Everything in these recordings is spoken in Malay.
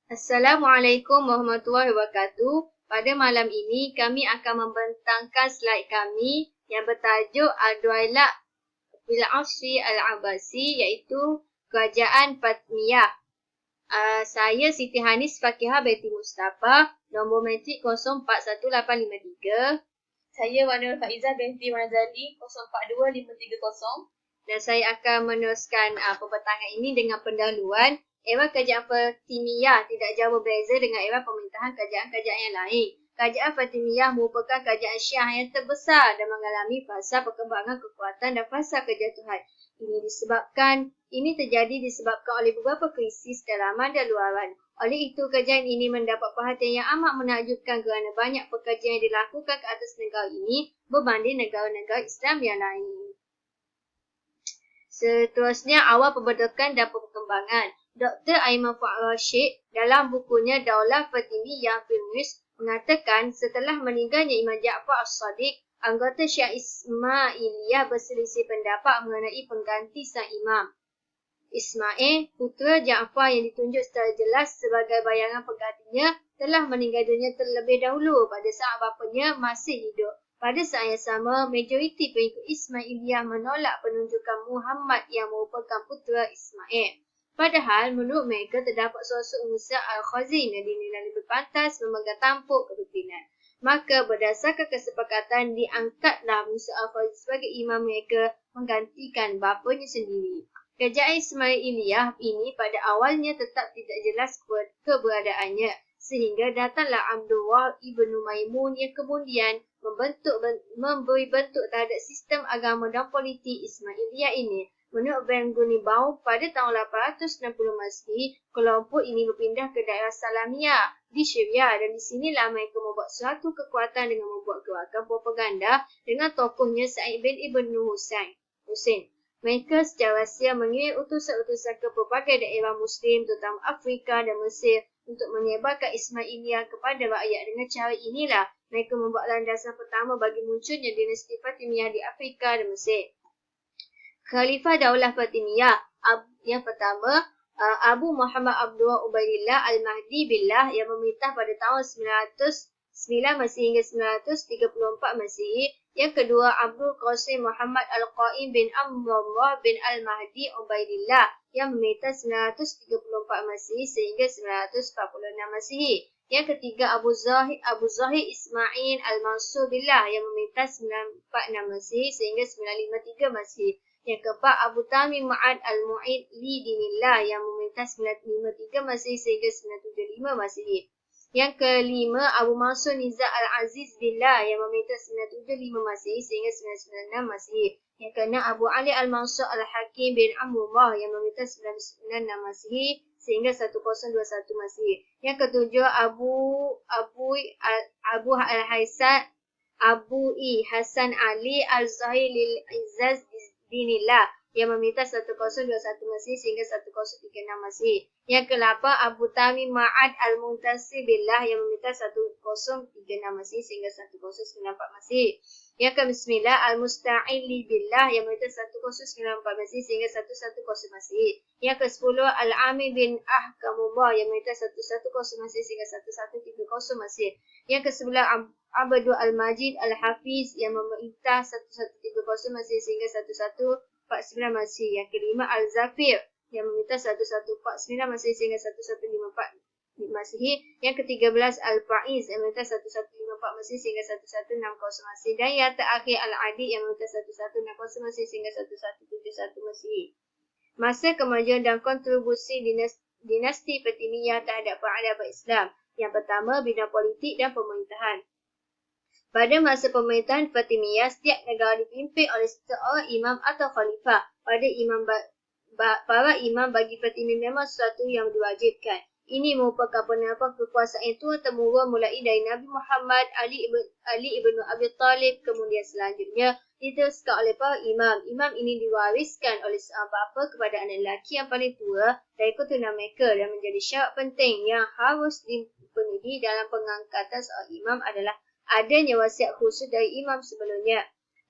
Assalamualaikum warahmatullahi wabarakatuh. Pada malam ini kami akan membentangkan slide kami yang bertajuk Ad-Duailat fil Asri Al-Abbasi, iaitu Kerajaan Fatimiyah. Saya Siti Hanis Fakihah binti Mustafa, nombor metrik 041853. Saya Wanul Faizah binti Marzali 042530. Dan saya akan meneruskan pembentangan ini dengan pendahuluan. Era Kerajaan Fatimiyah tidak jauh berbeza dengan era pemerintahan kerajaan-kerajaan yang lain. Kerajaan Fatimiyah merupakan kerajaan Syiah yang terbesar dan mengalami fasa perkembangan kekuatan dan fasa kejatuhan. Ini terjadi disebabkan oleh beberapa krisis dalaman dan luaran. Oleh itu, kerajaan ini mendapat perhatian yang amat menakjubkan kerana banyak pekerjaan yang dilakukan ke atas negara ini berbanding negara-negara Islam yang lain. Seterusnya, awal pembentukan dan perkembangan. Dr. Aiman Fuad Rashid dalam bukunya Daulah Fatimiyah fil Misr mengatakan setelah meninggalnya Imam Ja'far As-Sadiq, anggota Syiah Ismailiyah berselisih pendapat mengenai pengganti sang imam. Ismail, putera Ja'far yang ditunjuk secara jelas sebagai bayangan penggantinya, telah meninggal dunia terlebih dahulu pada saat bapanya masih hidup. Pada saat yang sama, majoriti pengikut Ismailiyah menolak penunjukan Muhammad yang merupakan putera Ismail. Padahal, menurut mereka terdapat sosok Musa Al-Khazin yang dinilai lebih pantas memegang tampuk kepimpinan. Maka berdasarkan kesepakatan, diangkatlah Musa Al-Khazin sebagai imam mereka menggantikan bapanya sendiri. Kerajaan Ismailiyah ini pada awalnya tetap tidak jelas keberadaannya, sehingga datanglah Abdullah ibnu Maimun yang kemudian memberi bentuk terhadap sistem agama dan politik Ismailiyah ini. Menurut Ben Gunibaum, pada tahun 860 Masehi, kelompok ini berpindah ke daerah Salamiyah di Syria dan di sinilah mereka membuat suatu kekuatan dengan membuat gerakan propaganda dengan tokohnya Sa'id bin Ibnu Husain. Mereka secara rahsia mengirim utusan-utusan ke pelbagai daerah Muslim, terutama Afrika dan Mesir, untuk menyebarkan Ismailiyah kepada rakyat. Dengan cara inilah, mereka membuat landasan pertama bagi munculnya dinasti Fatimiyah di Afrika dan Mesir. Khalifah Daulah Fatimiyah yang pertama, Abu Muhammad Abdullah Ubaidillah Al-Mahdi Billah yang memerintah pada tahun 909 Masehi hingga 934 Masehi. Yang kedua, Abdul Qasim Muhammad Al-Qaim bin Amrullah bin Al-Mahdi Ubaidillah yang memerintah 934 Masehi sehingga 946 Masehi. Yang ketiga, Abu Zahir Ismail Al-Mansur Billah yang memerintah 946 Masehi sehingga 953 Masehi. Yang keempat, Abu Tamim Ma'ad Al-Mu'id Li Dinillah yang memerintah 953 Masehi sehingga 975 Masehi. Yang kelima, Abu Mansur Nizam Al-Aziz Billah yang memerintah 975 Masehi sehingga 996 Masehi. Yang keenam, Abu Ali Al-Mansur Al-Hakim bin Amrullah yang memerintah 996 Masehi sehingga 1021 Masehi. Yang ketujuh, Abu Al-Hasan Hasan Ali Al-Zahir Lil-Izzaz Dinillah yang memerintah 1021 Masehi sehingga 1036 Masehi. Yang ke-8, Abu Tamim Ma'ad Al-Muntasir Billah yang memerintah 1036 Masehi sehingga 1094 Masehi. Yang ke-9, Al-Musta'ili Billah yang memerintah 1094 Masehi sehingga 1110 Masehi. Yang ke-10, Al-Amir bin Ahkamullah yang memerintah 1110 Masehi sehingga 1130 Masehi. Yang ke-11, Abdul Al-Majid Al-Hafiz yang memerintah 1130 Masehi sehingga 1149 Masehi. Yang kelima, Al-Zafir yang memerintah 1149 Masehi sehingga 1154 Masehi. Yang ke-13, Al-Faiz yang memerintah 1154 Masehi sehingga 1160 Masehi. Dan yang terakhir, Al-Adi yang memerintah 1160 Masehi sehingga 1171 Masehi. Masa kemajuan dan kontribusi dinasti Fatimiyah terhadap peradaban Islam. Yang pertama, bidang politik dan pemerintahan. Pada masa pemerintahan Fatimiyah, setiap negara dipimpin oleh seorang imam atau khalifah. Para imam bagi Fatimiyah memang sesuatu yang diwajibkan. Ini merupakan penerapan kekuasaan yang turun-temurun mulai dari Nabi Muhammad, Ali ibnu Abi Talib, kemudian selanjutnya diteruskan oleh para imam. Imam ini diwariskan oleh seorang bapa kepada anak lelaki yang paling tua dari keturunan mereka dan menjadi syarat penting yang harus dipenuhi dalam pengangkatan seorang imam adalah adanya wasiat khusus dari imam sebelumnya.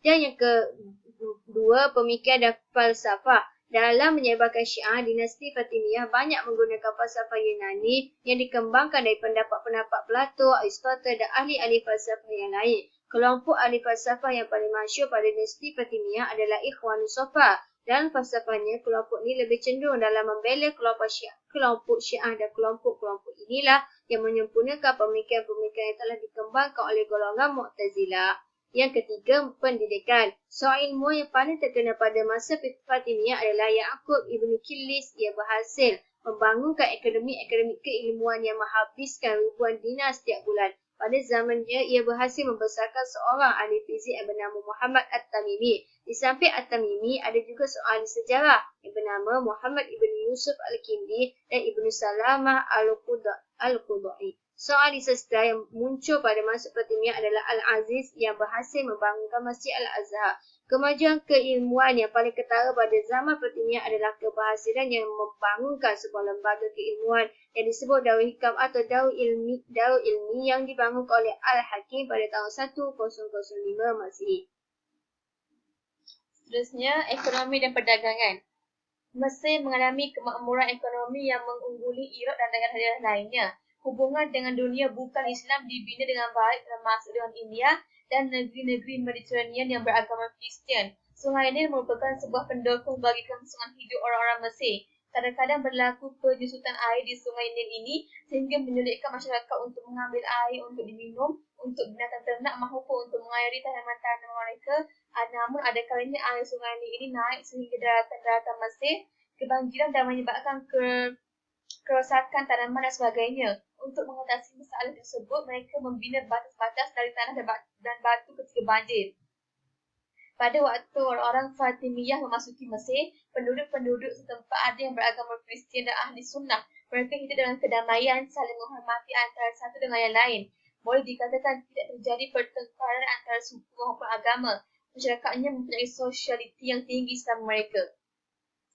Dan yang kedua, pemikiran dan falsafah. Dalam menyebarkan Syiah, dinasti Fatimiyah banyak menggunakan falsafah Yunani yang dikembangkan dari pendapat-pendapat Plato, Aristotle dan ahli-ahli falsafah yang lain. Kelompok ahli falsafah yang paling masyhur pada dinasti Fatimiyah adalah Ikhwanus Safa. Dalam falsafahnya, kelompok ini lebih cenderung dalam membela kelompok Syiah dan kelompok-kelompok inilah yang menyempurnakan pemikiran-pemikiran yang telah dikembangkan oleh golongan Mu'tazilah. Yang ketiga, pendidikan. Seorang ilmuwan yang paling terkenal pada masa Fatimiyah adalah Ya'qub Ibn Kilis. Ia berhasil membangunkan akademi-akademi keilmuan yang menghabiskan ribuan dinar setiap bulan. Pada zamannya, ia berhasil membesarkan seorang ahli fizik yang bernama Muhammad At-Tamimi. Di samping At-Tamimi, ada juga seorang ahli sejarah yang bernama Muhammad Ibn Yusuf Al-Kindi dan Ibn Salamah Al-Qudai. Seorang ahli sastra yang muncul pada masa Fatimiyah adalah Al-Aziz yang berhasil membangunkan Masjid Al-Azhar. Kemajuan keilmuan yang paling ketara pada zaman Fatimiyah adalah keberhasilan yang membangunkan sebuah lembaga keilmuan yang disebut Darul Hikam atau Darul Ilmi yang dibangunkan oleh Al-Hakim pada tahun 1005 Masihi. Seterusnya, ekonomi dan perdagangan. Mesir mengalami kemakmuran ekonomi yang mengungguli Iraq dan daerah-daerah lainnya. Hubungan dengan dunia bukan Islam dibina dengan baik termasuk dengan India dan negeri-negeri Mediterranean yang beragama Kristian. Sungai Nil merupakan sebuah pendukung bagi kelangsungan hidup orang-orang Mesir. Kadang-kadang berlaku penyusutan air di Sungai Nil ini sehingga menyulitkan masyarakat untuk mengambil air untuk diminum, untuk binatang ternak maupun untuk mengairi tanaman-tanaman mereka. Namun ada kalanya air Sungai Nil ini naik sehingga daratan Mesir, kebanjiran dan menyebabkan kerosakan tanaman dan sebagainya. Untuk mengatasi masalah tersebut, mereka membina batas-batas dari tanah dan batu ketika banjir. Pada waktu orang-orang Fatimiyah memasuki Mesir, penduduk-penduduk setempat ada yang beragama Kristian dan ahli sunnah. Mereka hidup dengan kedamaian, saling menghormati antara satu dengan yang lain. Boleh dikatakan tidak terjadi pertengkaran antara suku maupun agama. Masyarakatnya mempunyai sosialiti yang tinggi selama mereka.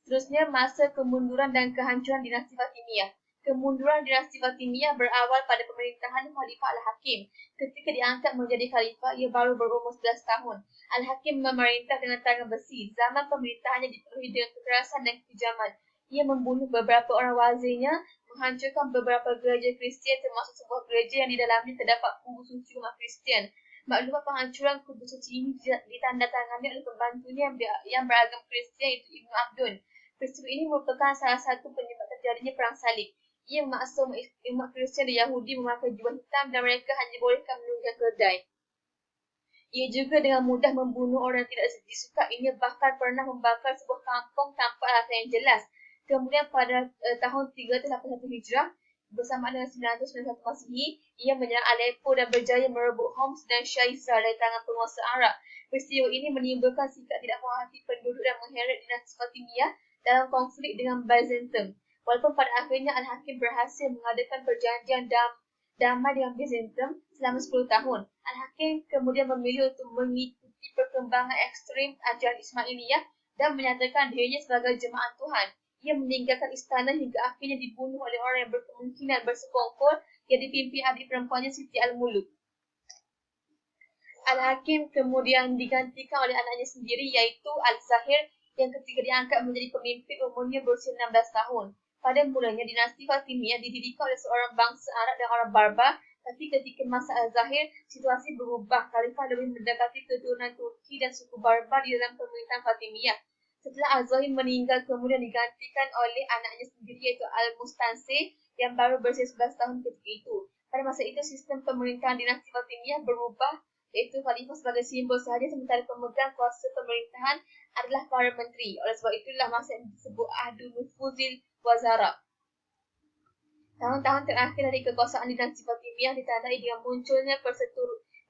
Seterusnya, masa kemunduran dan kehancuran dinasti Fatimiyah. Kemunduran dinasti Fatimiyah berawal pada pemerintahan Khalifah Al-Hakim. Ketika diangkat menjadi khalifah, ia baru berumur 11 tahun. Al-Hakim memerintah dengan tangan besi. Zaman pemerintahannya dipenuhi dengan kekerasan dan kekejaman. Ia membunuh beberapa orang wazirnya, menghancurkan beberapa gereja Kristian termasuk sebuah gereja yang di dalamnya terdapat kubur suci umat Kristian. Maklumat penghancuran kubur suci ini ditandatangani oleh pembantunya yang beragama Kristian, iaitu Ibnu Abdun. Peristiwa ini merupakan salah satu penyebab terjadinya perang salib. Ia memaksa umat Kristian dan Yahudi memakai jubah hitam dan mereka hanya bolehkan menunggang keledai. Ia juga dengan mudah membunuh orang yang tidak disukainya, bahkan pernah membakar sebuah kampung tanpa alasan yang jelas. Kemudian pada tahun 381 Hijrah, bersama dengan 991 Masihi, ia menyerang Aleppo dan berjaya merebut Homs dan Shaizar dari tangan penguasa Arab. Peristiwa ini menimbulkan sikap tidak puas hati penduduk dan mengheret dinasti Fatimiyah dalam konflik dengan Byzantium. Walaupun pada akhirnya Al-Hakim berhasil mengadakan perjanjian damai dengan Byzantium selama 10 tahun. Al-Hakim kemudian memilih untuk mengikuti perkembangan ekstrim ajaran Ismailiyah dan menyatakan dirinya sebagai jemaah Tuhan. Ia meninggalkan istana hingga akhirnya dibunuh oleh orang yang berkemungkinan bersekongkol yang dipimpin adik perempuannya Siti Al-Muluk. Al-Hakim kemudian digantikan oleh anaknya sendiri, yaitu Al-Zahir, yang ketika diangkat menjadi pemimpin umurnya berusia 16 tahun. Pada mulanya, dinasti Fatimiyah didirikan oleh seorang bangsa Arab dan orang Barbar, tapi ketika masa Al-Zahir, situasi berubah. Khalifah lebih mendekati keturunan Turki dan suku Barbar di dalam pemerintahan Fatimiyah. Setelah Al-Zahir meninggal, kemudian digantikan oleh anaknya sendiri, yaitu Al-Mustansir, yang baru berusia 11 tahun ketika itu. Pada masa itu, sistem pemerintahan dinasti Fatimiyah berubah, yaitu khalifah sebagai simbol sahaja, sementara pemegang kuasa pemerintahan adalah para menteri. Oleh sebab itulah masa yang disebut Ahdul Nufuzil Wazara. Tahun-tahun terakhir dari kekuasaan dinasti Fatimiyah ditandai dengan munculnya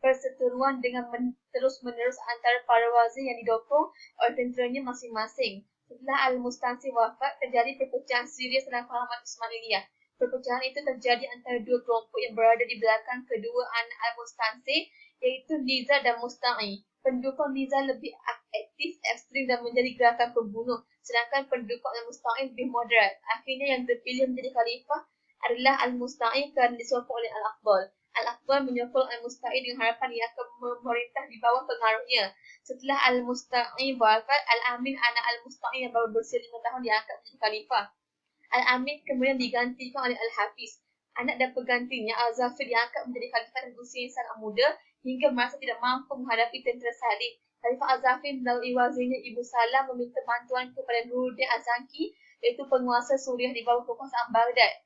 perseteruan dengan terus-menerus antara para wazir yang didokong oleh tenteranya masing-masing. Setelah Al-Mustansir wafat, terjadi perpecahan serius dalam fahaman Ismailiyah. Perpecahan itu terjadi antara dua kelompok yang berada di belakang kedua anak Al-Mustansir, yaitu Nizar dan Musta'i. Pendukung Nizar lebih aktif, ekstrim dan menjadi gerakan pembunuh, sedangkan pendukung Al-Musta'i lebih moderat. Akhirnya yang terpilih menjadi khalifah adalah Al-Musta'i kerana disokong oleh Al-Akbar. Al-Akbar Tuan menyokong Al-Musta'i dengan harapan ia akan memerintah di bawah pengaruhnya. Setelah Al-Musta'i wafat, Al-Amin anak Al-Musta'i yang baru berusia 5 tahun diangkat menjadi khalifah. Al-Amin kemudian digantikan oleh Al-Hafiz. Anak dan penggantinya, Al-Zafir diangkat menjadi khalifah dan berusia yang sangat muda hingga merasa tidak mampu menghadapi tentera Salib. Khalifah Al-Zafir melalui wazirnya Ibnu Salam meminta bantuan kepada Nuruddin Az-Zanki, iaitu penguasa Suriah di bawah kekuasaan Baghdad.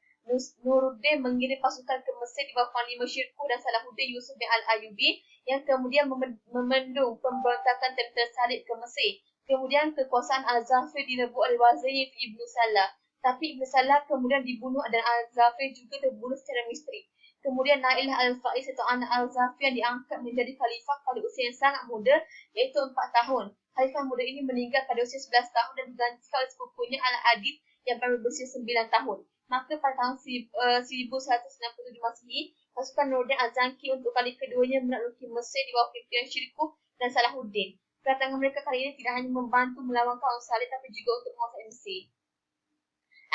Nuruddin mengirim pasukan ke Mesir di bawah Panglima Syirkuh dan Salahuddin Yusuf bin Al-Ayyubi yang kemudian memendung pemberontakan tentera Salib ke Mesir. Kemudian kekuasaan Al-Zafir direbut oleh wazirnya Ibnu Salah. Tapi Ibnu Salah kemudian dibunuh dan Al-Zafir juga terbunuh secara misteri. Kemudian naiklah Al-Faiz atau anak Al-Zafir yang diangkat menjadi khalifah pada usia yang sangat muda, iaitu 4 tahun. Khalifah muda ini meninggal pada usia 11 tahun dan digantikan oleh sepupunya Al-Adid yang baru berusia 9 tahun. Maka pada tahun 1197 Masehi, pasukan Nuruddin Az-Zanki untuk kali keduanya menakluki Mesir di bawah pimpinan Syirkuh dan Salahuddin. Kedatangan mereka kali ini tidak hanya membantu melawan kaum Salib tapi juga untuk menguasai Mesir.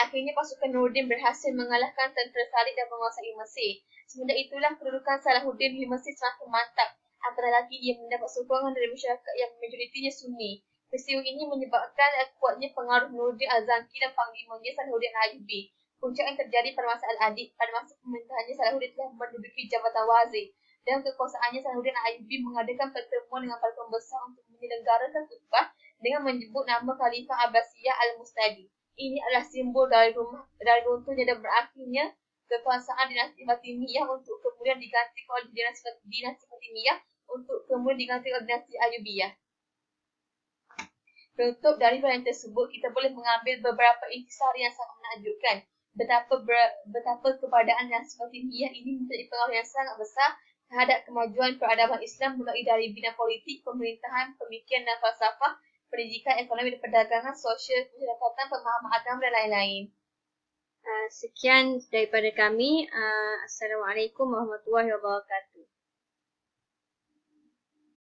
Akhirnya pasukan Nuruddin berhasil mengalahkan tentera Salib dan menguasai Mesir. Semenjak itulah kedudukan Salahuddin di Mesir semakin mantap. Antara lagi ia mendapat sokongan dari masyarakat yang majoritinya Sunni. Peristiwa ini menyebabkan kuatnya pengaruh Nuruddin Az-Zanki dan panglimanya Salahuddin Al-Ayyubi. Puncak yang terjadi pada masa Al-Adid. Pada masa pemerintahannya, Salahuddin telah menduduki jabatan wazir. Dalam kekuasaannya, Salahuddin Al-Ayyubi mengadakan pertemuan dengan para pembesar untuk menyelenggarakan khutbah dengan menyebut nama Khalifah Abbasiyah Al-Mustadi. Ini adalah simbol dari runtuhnya dan berakhirnya kekuasaan dinasti Fatimiyah untuk kemudian diganti oleh dinasti Fatimiyah untuk kemudian diganti oleh dinasti Ayyubiyah. Penutup dari yang tersebut, kita boleh mengambil beberapa intisari yang sangat menakjubkan. Betapa keberadaan dinasti Fatimiyah ini menjadi pengaruh yang sangat besar terhadap kemajuan peradaban Islam mulai dari bidang politik, pemerintahan, pemikiran dan falsafah, pendidikan, ekonomi dan perdagangan, sosial, masyarakatan, pemahaman agama dan lain-lain. Sekian daripada kami. Assalamualaikum warahmatullahi wabarakatuh.